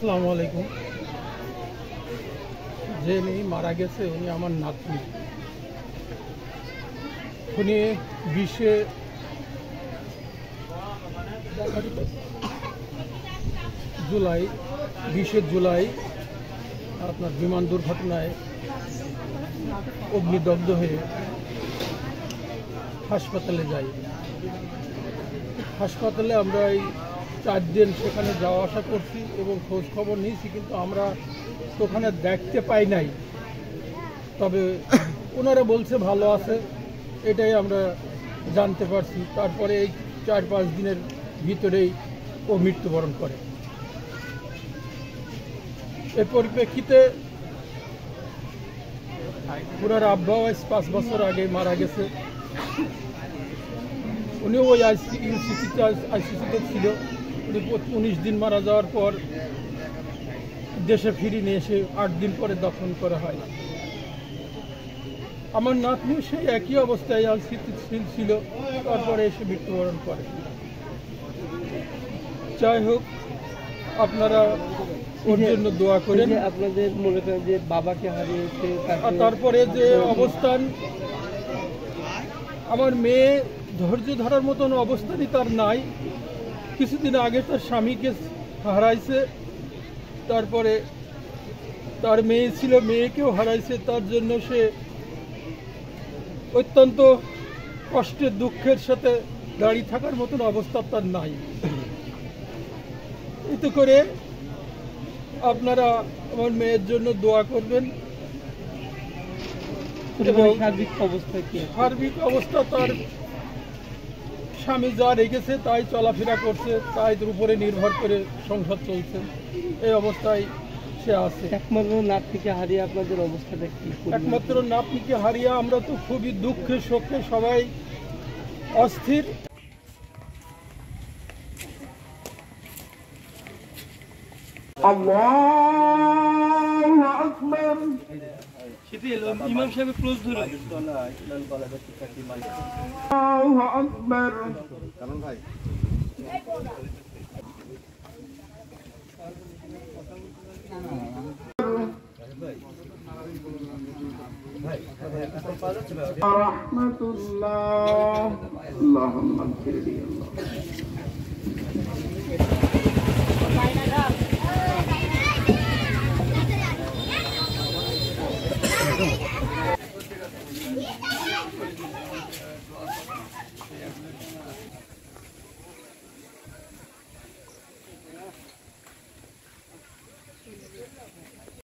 আসসালামু আলাইকুম। যে মেয়ে মারা গেছে উনি আমার নাতনি। উনি 20 জুলাই আপনার বিমান দুর্ঘটনায় অগ্নিদগ্ধ হয়ে হাসপাতালে যাই। হাসপাতালে আমরা এই 4 দিন সেখানে যাওয়া আসা করছি এবং খোঁজ খবর নিয়েছি, কিন্তু আমরা ওখানে দেখতে পাই নাই। তবে ওনারা বলছে ভালো আছে, এটাই আমরা জানতে পারছি। তারপরে এই 4-5 দিনের ভিতরেই ও মৃত্যুবরণ করে। এর পরিপ্রেক্ষিতে ওনার আব্বাও 5 বছর আগে মারা গেছে। উনিও ওই আইসিসিতে ছিল। উনি 19 দিন মারা যাওয়ার পর দেশে ফিরে নিয়ে এসে 8 দিন পরে দফন করা হয়। আমার নাতনি সেই একই অবস্থায় স্থিতিশীল ছিল, তারপরে এসে মৃত্যুবরণ করে। যাই হোক, আপনারা ওর জন্য দোয়া করেন। আপনাদের মনে করেন যে বাবাকে হারিয়েছে, তারপরে যে অবস্থান, আমার মেয়ে ধৈর্য ধরার মতন অবস্থানই তার নাই। কিছুদিন আগে তার স্বামীকে হারাইছে, তারপরে তার মেয়ে ছিল, মেয়েকেও হারাইছে। তার জন্য সে অত্যন্ত কষ্টের দুঃখের সাথে দাঁড়িয়ে থাকার মতন অবস্থা তার নাই। এতে করে আপনারা আমার মেয়ের জন্য দোয়া করবেন। সার্বিক অবস্থা তার স্বামী যা রেখেছে তাই চলাফেরা করছে, তাই উপরে নির্ভর করে সংসার চলছে। এই অবস্থায় সে আছে। একমাত্র নাতনিকে হারিয়ে আপনাদের অবস্থাটা কি? একমাত্র নাতনিকে হারিয়ে আমরা তো খুবই দুঃখে শোকে সবাই অস্থির। আল্লাহু আকবার। ইমাম সাহেব ক্লোজ ধরে। আল্লাহু আকবার। কারণ ভাই রাহমাতুল্লাহ। আল্লাহুম্মা গফির লি।